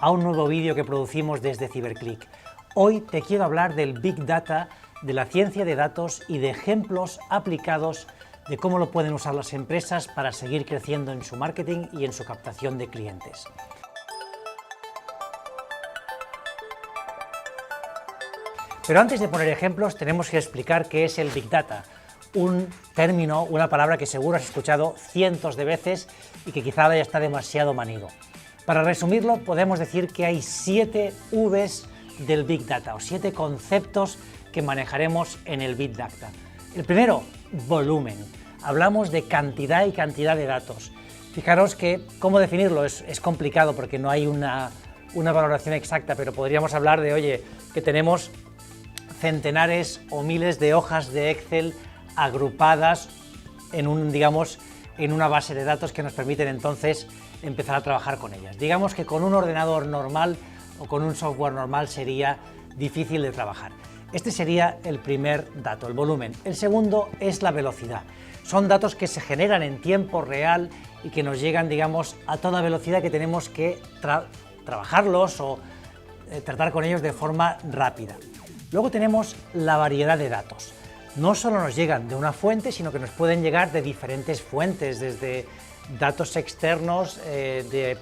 a un nuevo vídeo que producimos desde Ciberclick. Hoy te quiero hablar del Big Data, de la ciencia de datos y de ejemplos aplicados de cómo lo pueden usar las empresas para seguir creciendo en su marketing y en su captación de clientes. Pero antes de poner ejemplos tenemos que explicar qué es el Big Data, un término, una palabra que seguro has escuchado cientos de veces y que quizá ya está demasiado manido. Para resumirlo, podemos decir que hay 7 Vs del Big Data, o 7 conceptos que manejaremos en el Big Data. El primero, volumen. Hablamos de cantidad y cantidad de datos. Fijaros que cómo definirlo es complicado porque no hay una valoración exacta, pero podríamos hablar de, oye, que tenemos centenares o miles de hojas de Excel agrupadas en una base de datos que nos permiten entonces empezar a trabajar con ellas. Digamos que con un ordenador normal o con un software normal sería difícil de trabajar. Este sería el primer dato, el volumen. El segundo es la velocidad. Son datos que se generan en tiempo real y que nos llegan, digamos, a toda velocidad, que tenemos que trabajarlos o tratar con ellos de forma rápida. Luego tenemos la variedad de datos. No solo nos llegan de una fuente, sino que nos pueden llegar de diferentes fuentes, desde datos externos,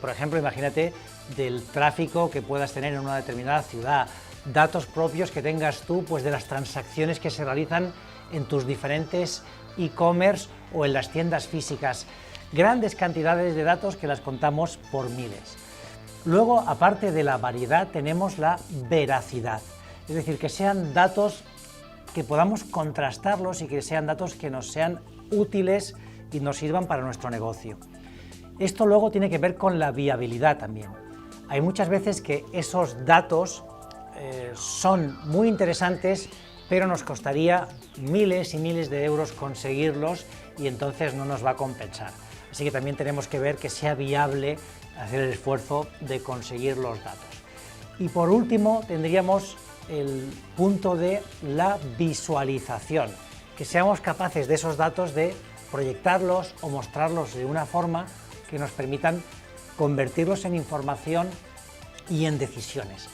por ejemplo, imagínate, del tráfico que puedas tener en una determinada ciudad, datos propios que tengas tú, pues de las transacciones que se realizan en tus diferentes e-commerce o en las tiendas físicas. Grandes cantidades de datos que las contamos por miles. Luego, aparte de la variedad, tenemos la veracidad. Es decir, que sean datos que podamos contrastarlos y que sean datos que nos sean útiles y nos sirvan para nuestro negocio. Esto luego tiene que ver con la viabilidad también. Hay muchas veces que esos datos son muy interesantes, pero nos costaría miles y miles de euros conseguirlos y entonces no nos va a compensar. Así que también tenemos que ver que sea viable hacer el esfuerzo de conseguir los datos. Y por último tendríamos el punto de la visualización, que seamos capaces de esos datos de proyectarlos o mostrarlos de una forma que nos permitan convertirlos en información y en decisiones.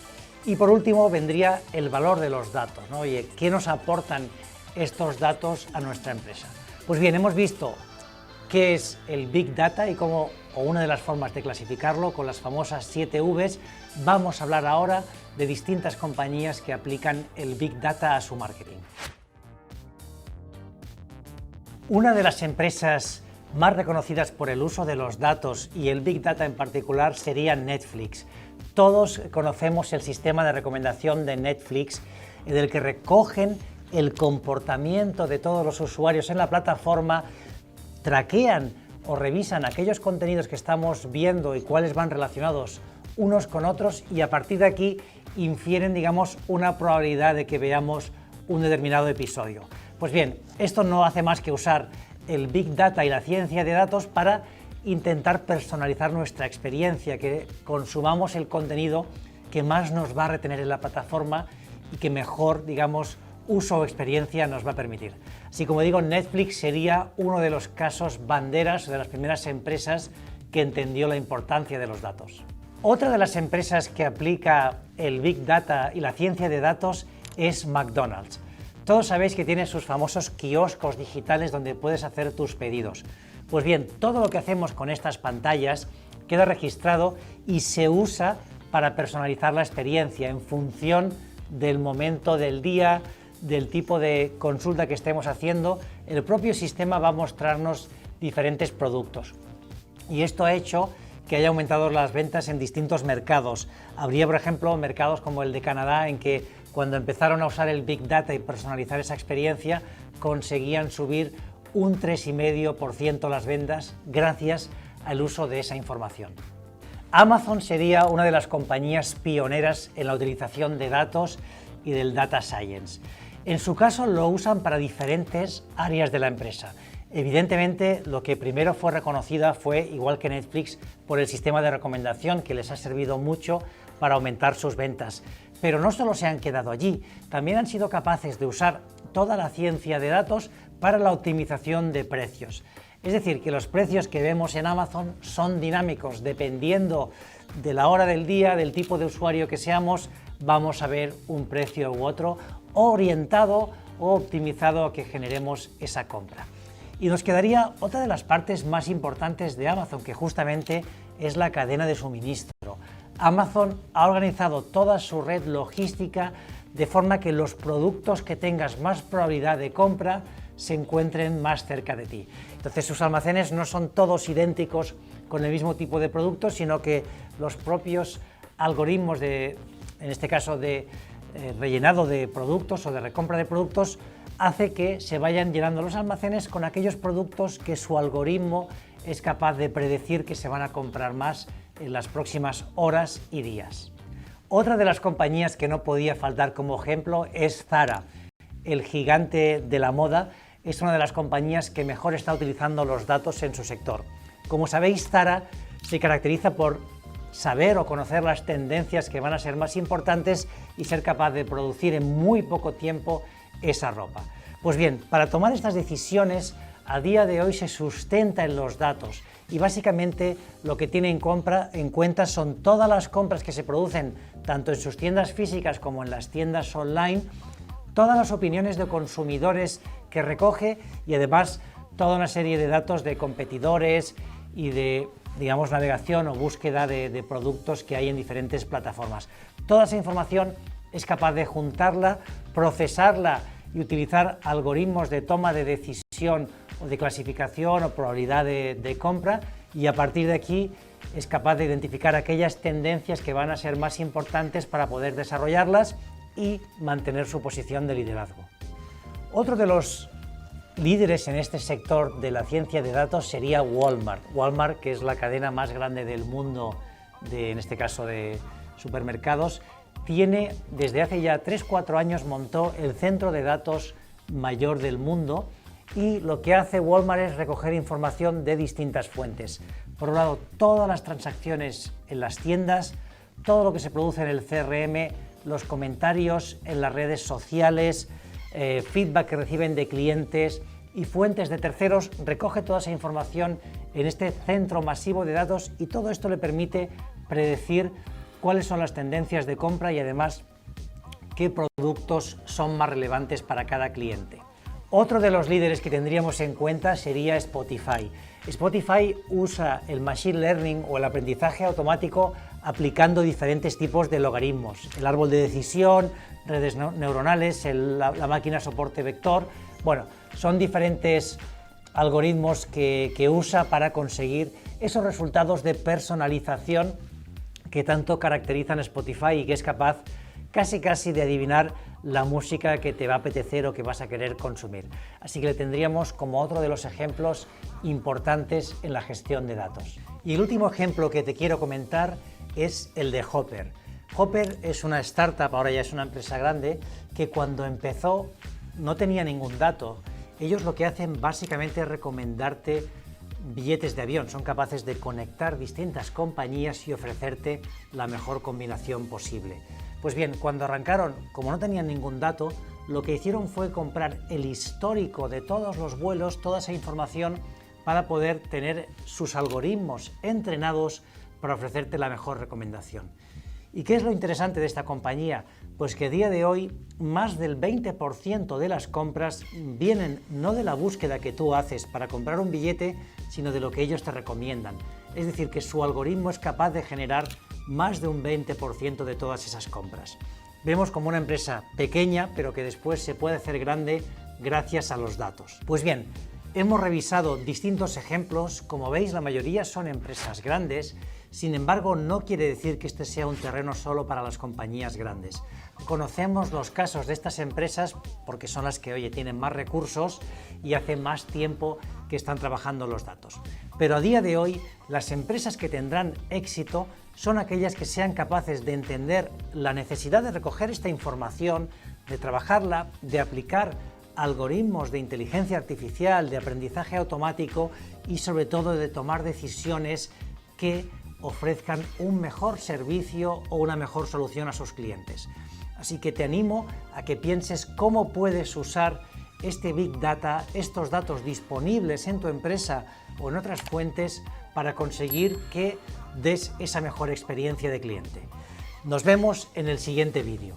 Y por último vendría el valor de los datos, ¿no? Oye, ¿qué nos aportan estos datos a nuestra empresa? Pues bien, hemos visto qué es el Big Data y cómo, o una de las formas de clasificarlo, con las famosas 7 Vs. Vamos a hablar ahora de distintas compañías que aplican el Big Data a su marketing. Una de las empresas más reconocidas por el uso de los datos y el Big Data en particular sería Netflix. Todos conocemos el sistema de recomendación de Netflix, en el que recogen el comportamiento de todos los usuarios en la plataforma, traquean o revisan aquellos contenidos que estamos viendo y cuáles van relacionados unos con otros, y a partir de aquí infieren, digamos, una probabilidad de que veamos un determinado episodio. Pues bien, esto no hace más que usar el Big Data y la ciencia de datos para intentar personalizar nuestra experiencia, que consumamos el contenido que más nos va a retener en la plataforma y que mejor, digamos, uso o experiencia nos va a permitir. Así como digo, Netflix sería uno de los casos banderas, de las primeras empresas que entendió la importancia de los datos. Otra de las empresas que aplica el Big Data y la ciencia de datos es McDonald's. Todos sabéis que tiene sus famosos kioscos digitales donde puedes hacer tus pedidos. Pues bien, todo lo que hacemos con estas pantallas queda registrado y se usa para personalizar la experiencia en función del momento del día, del tipo de consulta que estemos haciendo. El propio sistema va a mostrarnos diferentes productos. Y esto ha hecho que haya aumentado las ventas en distintos mercados. Habría, por ejemplo, mercados como el de Canadá, en que cuando empezaron a usar el Big Data y personalizar esa experiencia, conseguían subir un 3,5% las ventas gracias al uso de esa información. Amazon sería una de las compañías pioneras en la utilización de datos y del Data Science. En su caso lo usan para diferentes áreas de la empresa. Evidentemente, lo que primero fue reconocida fue, igual que Netflix, por el sistema de recomendación, que les ha servido mucho para aumentar sus ventas. Pero no solo se han quedado allí, también han sido capaces de usar toda la ciencia de datos para la optimización de precios. Es decir, que los precios que vemos en Amazon son dinámicos, dependiendo de la hora del día, del tipo de usuario que seamos, vamos a ver un precio u otro orientado o optimizado a que generemos esa compra. Y nos quedaría otra de las partes más importantes de Amazon, que justamente es la cadena de suministro. Amazon ha organizado toda su red logística de forma que los productos que tengas más probabilidad de compra se encuentren más cerca de ti. Entonces sus almacenes no son todos idénticos con el mismo tipo de productos, sino que los propios algoritmos en este caso de rellenado de productos o de recompra de productos, hace que se vayan llenando los almacenes con aquellos productos que su algoritmo es capaz de predecir que se van a comprar más en las próximas horas y días. Otra de las compañías que no podía faltar como ejemplo es Zara, el gigante de la moda. Es una de las compañías que mejor está utilizando los datos en su sector. Como sabéis, Zara se caracteriza por saber o conocer las tendencias que van a ser más importantes y ser capaz de producir en muy poco tiempo esa ropa. Pues bien, para tomar estas decisiones, a día de hoy se sustenta en los datos y básicamente lo que tiene en cuenta son todas las compras que se producen tanto en sus tiendas físicas como en las tiendas online, todas las opiniones de consumidores que recoge y además toda una serie de datos de competidores y de, digamos, navegación o búsqueda de productos que hay en diferentes plataformas. Toda esa información es capaz de juntarla, procesarla y utilizar algoritmos de toma de decisión o de clasificación o probabilidad de compra, y a partir de aquí es capaz de identificar aquellas tendencias que van a ser más importantes para poder desarrollarlas y mantener su posición de liderazgo. Otro de los líderes en este sector de la ciencia de datos sería Walmart. Walmart, que es la cadena más grande del mundo, en este caso de supermercados, tiene desde hace ya 3-4 años montó el centro de datos mayor del mundo, y lo que hace Walmart es recoger información de distintas fuentes. Por un lado, todas las transacciones en las tiendas, todo lo que se produce en el CRM, los comentarios en las redes sociales, feedback que reciben de clientes y fuentes de terceros, recoge toda esa información en este centro masivo de datos, y todo esto le permite predecir cuáles son las tendencias de compra y además qué productos son más relevantes para cada cliente. Otro de los líderes que tendríamos en cuenta sería Spotify. Spotify usa el Machine Learning o el aprendizaje automático aplicando diferentes tipos de logaritmos. El árbol de decisión, redes neuronales, la máquina soporte vector. Bueno, son diferentes algoritmos que usa para conseguir esos resultados de personalización que tanto caracterizan a Spotify y que es capaz casi de adivinar la música que te va a apetecer o que vas a querer consumir. Así que le tendríamos como otro de los ejemplos importantes en la gestión de datos. Y el último ejemplo que te quiero comentar es el de Hopper. Hopper es una startup, ahora ya es una empresa grande, que cuando empezó no tenía ningún dato. Ellos lo que hacen básicamente es recomendarte billetes de avión, son capaces de conectar distintas compañías y ofrecerte la mejor combinación posible. Pues bien, cuando arrancaron, como no tenían ningún dato, lo que hicieron fue comprar el histórico de todos los vuelos, toda esa información, para poder tener sus algoritmos entrenados para ofrecerte la mejor recomendación. ¿Y qué es lo interesante de esta compañía? Pues que a día de hoy más del 20% de las compras vienen no de la búsqueda que tú haces para comprar un billete, sino de lo que ellos te recomiendan. Es decir, que su algoritmo es capaz de generar más de un 20% de todas esas compras. Vemos como una empresa pequeña, pero que después se puede hacer grande gracias a los datos. Pues bien, hemos revisado distintos ejemplos. Como veis, la mayoría son empresas grandes. Sin embargo, no quiere decir que este sea un terreno solo para las compañías grandes. Conocemos los casos de estas empresas porque son las que hoy tienen más recursos y hace más tiempo que están trabajando los datos. Pero a día de hoy, las empresas que tendrán éxito son aquellas que sean capaces de entender la necesidad de recoger esta información, de trabajarla, de aplicar algoritmos de inteligencia artificial, de aprendizaje automático y sobre todo de tomar decisiones que ofrezcan un mejor servicio o una mejor solución a sus clientes. Así que te animo a que pienses cómo puedes usar este Big Data, estos datos disponibles en tu empresa o en otras fuentes para conseguir que des esa mejor experiencia de cliente. Nos vemos en el siguiente vídeo.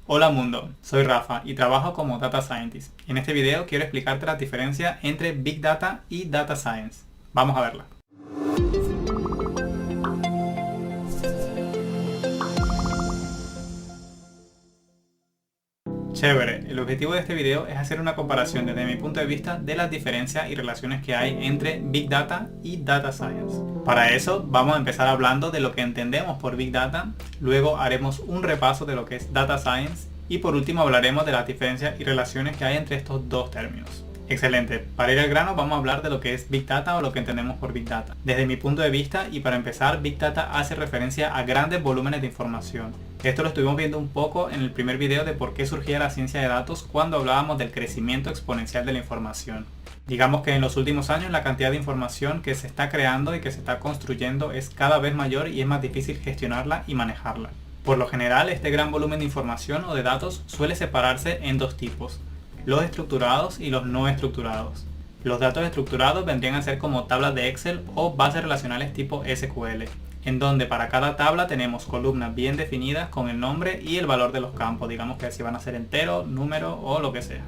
Hola mundo, soy Rafa y trabajo como Data Scientist. En este video quiero explicarte la diferencia entre Big Data y Data Science. Vamos a verla. Chévere, el objetivo de este video es hacer una comparación desde mi punto de vista de las diferencias y relaciones que hay entre Big Data y Data Science. Para eso vamos a empezar hablando de lo que entendemos por Big Data, luego haremos un repaso de lo que es Data Science y por último hablaremos de las diferencias y relaciones que hay entre estos dos términos. Excelente, para ir al grano vamos a hablar de lo que es Big Data o lo que entendemos por Big Data. Desde mi punto de vista y para empezar, Big Data hace referencia a grandes volúmenes de información. Esto lo estuvimos viendo un poco en el primer video de por qué surgía la ciencia de datos cuando hablábamos del crecimiento exponencial de la información. Digamos que en los últimos años la cantidad de información que se está creando y que se está construyendo es cada vez mayor y es más difícil gestionarla y manejarla. Por lo general, este gran volumen de información o de datos suele separarse en dos tipos: los estructurados y los no estructurados. Los datos estructurados vendrían a ser como tablas de Excel o bases relacionales tipo SQL, en donde para cada tabla tenemos columnas bien definidas con el nombre y el valor de los campos, digamos que si van a ser entero, número o lo que sea.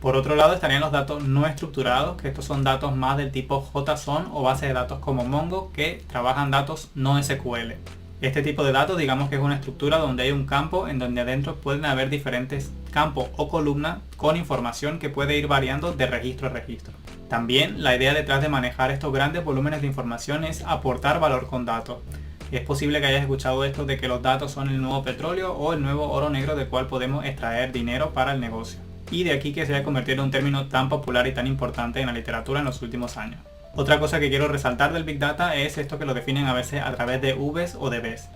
Por otro lado estarían los datos no estructurados, que estos son datos más del tipo JSON o base de datos como Mongo, que trabajan datos no SQL. Este tipo de datos digamos que es una estructura donde hay un campo en donde adentro pueden haber diferentes campos o columnas con información que puede ir variando de registro a registro. También la idea detrás de manejar estos grandes volúmenes de información es aportar valor con datos. Es posible que hayas escuchado esto de que los datos son el nuevo petróleo o el nuevo oro negro del cual podemos extraer dinero para el negocio. Y de aquí que se haya convertido en un término tan popular y tan importante en la literatura en los últimos años. Otra cosa que quiero resaltar del Big Data es esto que lo definen a veces a través de Vs o de Bs.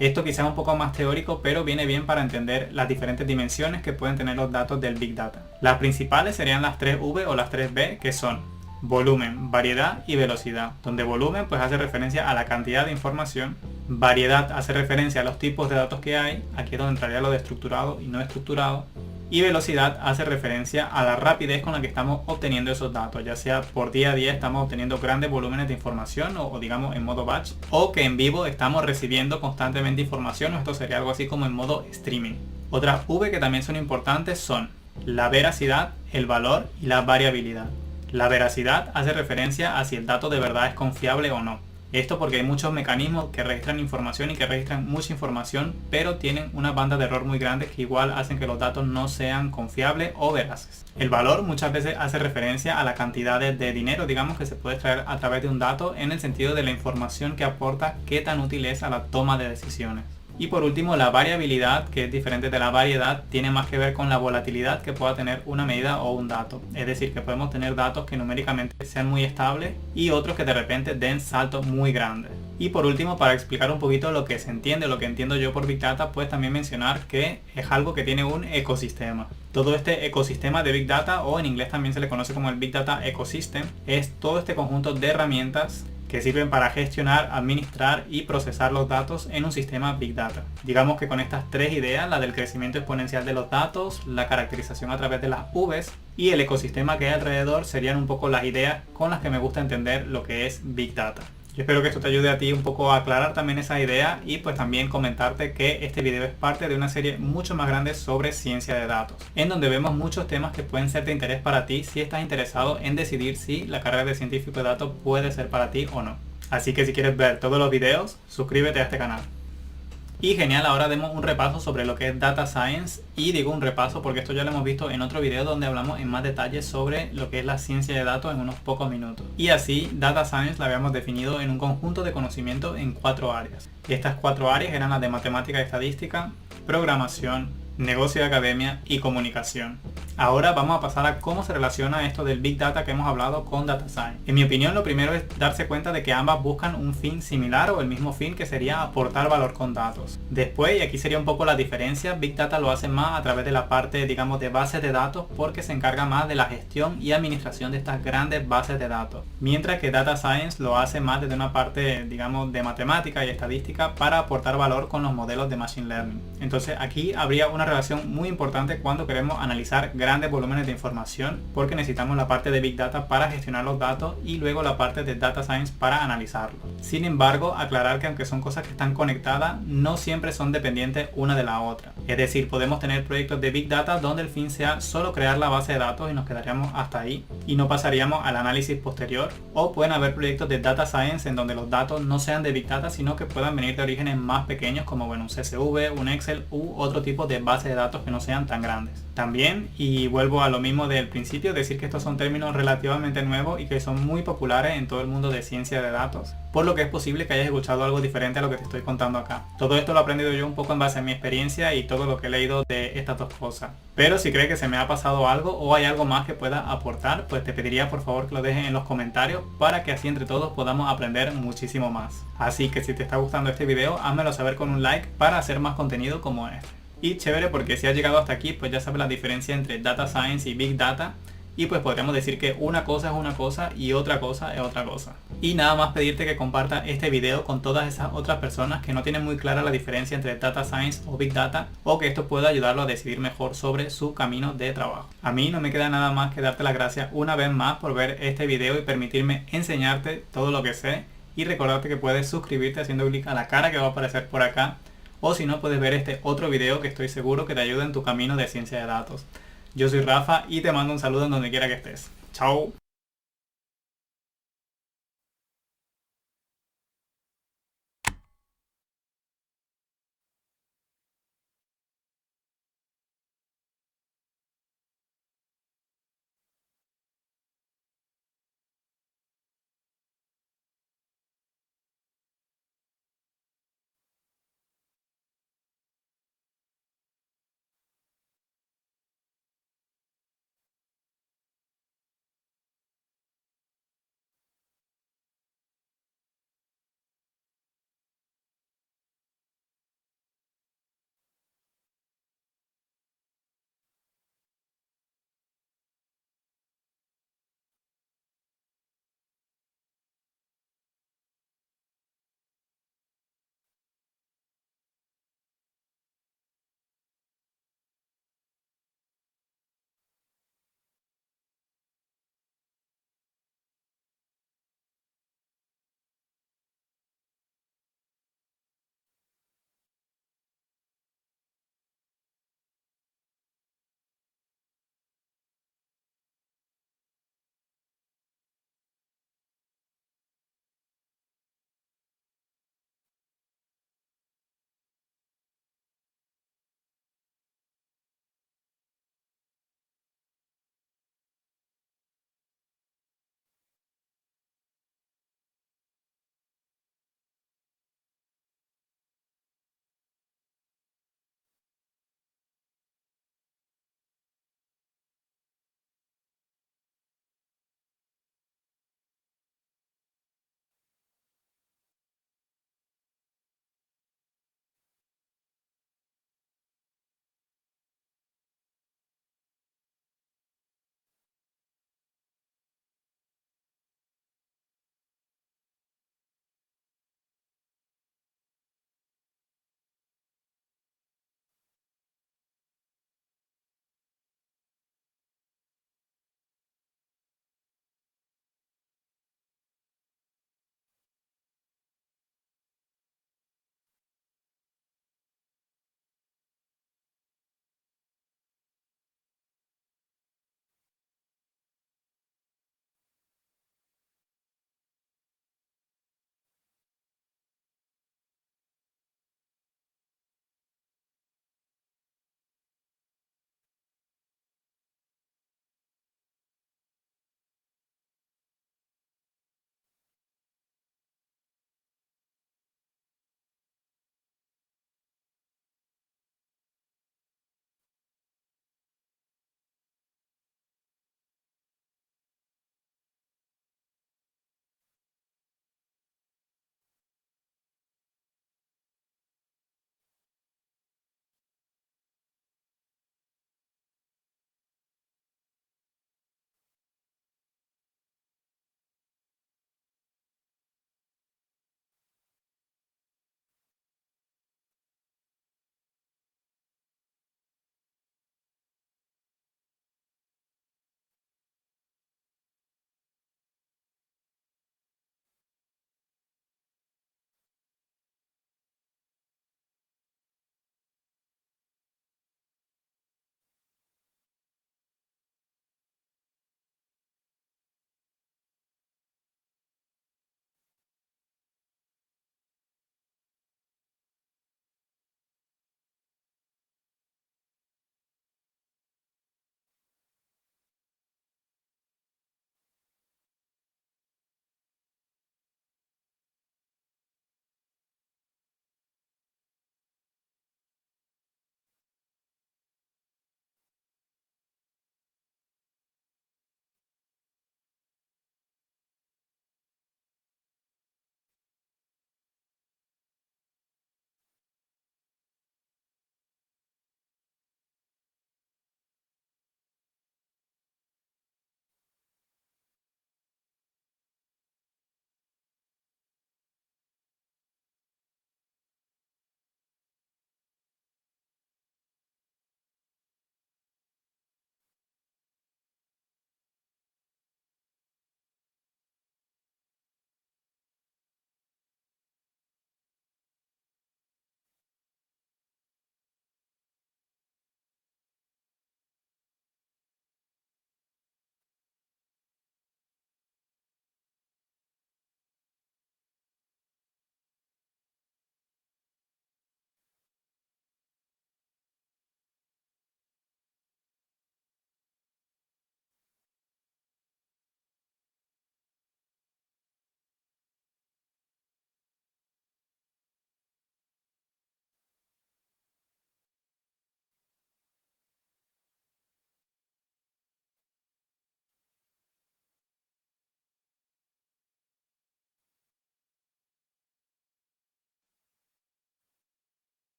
Esto quizás es un poco más teórico, pero viene bien para entender las diferentes dimensiones que pueden tener los datos del Big Data. Las principales serían las 3V o las 3V, que son volumen, variedad y velocidad, donde volumen pues hace referencia a la cantidad de información, variedad hace referencia a los tipos de datos que hay, aquí es donde entraría lo de estructurado y no estructurado, y velocidad hace referencia a la rapidez con la que estamos obteniendo esos datos, ya sea por día a día estamos obteniendo grandes volúmenes de información o digamos en modo batch, o que en vivo estamos recibiendo constantemente información, o esto sería algo así como en modo streaming. Otras V que también son importantes son la veracidad, el valor y la variabilidad. La veracidad hace referencia a si el dato de verdad es confiable o no. Esto porque hay muchos mecanismos que registran información y que registran mucha información, pero tienen una banda de error muy grande que igual hacen que los datos no sean confiables o veraces. El valor muchas veces hace referencia a la cantidad de dinero, digamos, que se puede extraer a través de un dato en el sentido de la información que aporta, qué tan útil es a la toma de decisiones. Y por último, la variabilidad, que es diferente de la variedad, tiene más que ver con la volatilidad que pueda tener una medida o un dato. Es decir, que podemos tener datos que numéricamente sean muy estables y otros que de repente den saltos muy grandes. Y por último, para explicar un poquito lo que se entiende, lo que entiendo yo por Big Data, pues también mencionar que es algo que tiene un ecosistema. Todo este ecosistema de Big Data, o en inglés también se le conoce como el Big Data Ecosystem, es todo este conjunto de herramientas que sirven para gestionar, administrar y procesar los datos en un sistema Big Data. Digamos que con estas tres ideas, la del crecimiento exponencial de los datos, la caracterización a través de las Vs y el ecosistema que hay alrededor, serían un poco las ideas con las que me gusta entender lo que es Big Data. Yo espero que esto te ayude a ti un poco a aclarar también esa idea y pues también comentarte que este video es parte de una serie mucho más grande sobre ciencia de datos, en donde vemos muchos temas que pueden ser de interés para ti si estás interesado en decidir si la carrera de científico de datos puede ser para ti o no. Así que si quieres ver todos los videos, suscríbete a este canal. Y genial, ahora demos un repaso sobre lo que es Data Science, y digo un repaso porque esto ya lo hemos visto en otro video donde hablamos en más detalle sobre lo que es la ciencia de datos en unos pocos minutos. Y así, Data Science la habíamos definido en un conjunto de conocimiento en 4 áreas. Y estas 4 áreas eran las de matemática y estadística, programación, negocio y academia y comunicación. Ahora vamos a pasar a cómo se relaciona esto del Big Data que hemos hablado con Data Science. En mi opinión, lo primero es darse cuenta de que ambas buscan un fin similar o el mismo fin, que sería aportar valor con datos. Después, y aquí sería un poco la diferencia, Big Data lo hace más a través de la parte, digamos, de bases de datos, porque se encarga más de la gestión y administración de estas grandes bases de datos. Mientras que Data Science lo hace más desde una parte, digamos, de matemática y estadística para aportar valor con los modelos de Machine Learning. Entonces aquí habría una relación muy importante cuando queremos analizar grandes volúmenes de información, porque necesitamos la parte de Big Data para gestionar los datos y luego la parte de Data Science para analizarlos. Sin embargo, aclarar que aunque son cosas que están conectadas, no siempre son dependientes una de la otra. Es decir, podemos tener proyectos de Big Data donde el fin sea solo crear la base de datos y nos quedaríamos hasta ahí y no pasaríamos al análisis posterior, o pueden haber proyectos de Data Science en donde los datos no sean de Big Data sino que puedan venir de orígenes más pequeños como un CSV, un Excel u otro tipo de base de datos que no sean tan grandes. También, y vuelvo a lo mismo del principio, decir que estos son términos relativamente nuevos y que son muy populares en todo el mundo de ciencia de datos, por lo que es posible que hayas escuchado algo diferente a lo que te estoy contando acá. Todo esto lo he aprendido yo un poco en base a mi experiencia y todo lo que he leído de estas dos cosas. Pero si crees que se me ha pasado algo o hay algo más que pueda aportar, pues te pediría por favor que lo dejes en los comentarios para que así entre todos podamos aprender muchísimo más. Así que si te está gustando este video, házmelo saber con un like para hacer más contenido como este. Y chévere porque si has llegado hasta aquí, pues ya sabes la diferencia entre Data Science y Big Data. Y pues podríamos decir que una cosa es una cosa y otra cosa es otra cosa. Y nada más pedirte que compartas este video con todas esas otras personas que no tienen muy clara la diferencia entre Data Science o Big Data, o que esto pueda ayudarlo a decidir mejor sobre su camino de trabajo. A mí no me queda nada más que darte las gracias una vez más por ver este video y permitirme enseñarte todo lo que sé, y recordarte que puedes suscribirte haciendo clic a la cara que va a aparecer por acá, o si no puedes ver este otro video que estoy seguro que te ayuda en tu camino de ciencia de datos. Yo soy Rafa y te mando un saludo en donde quiera que estés. Chao.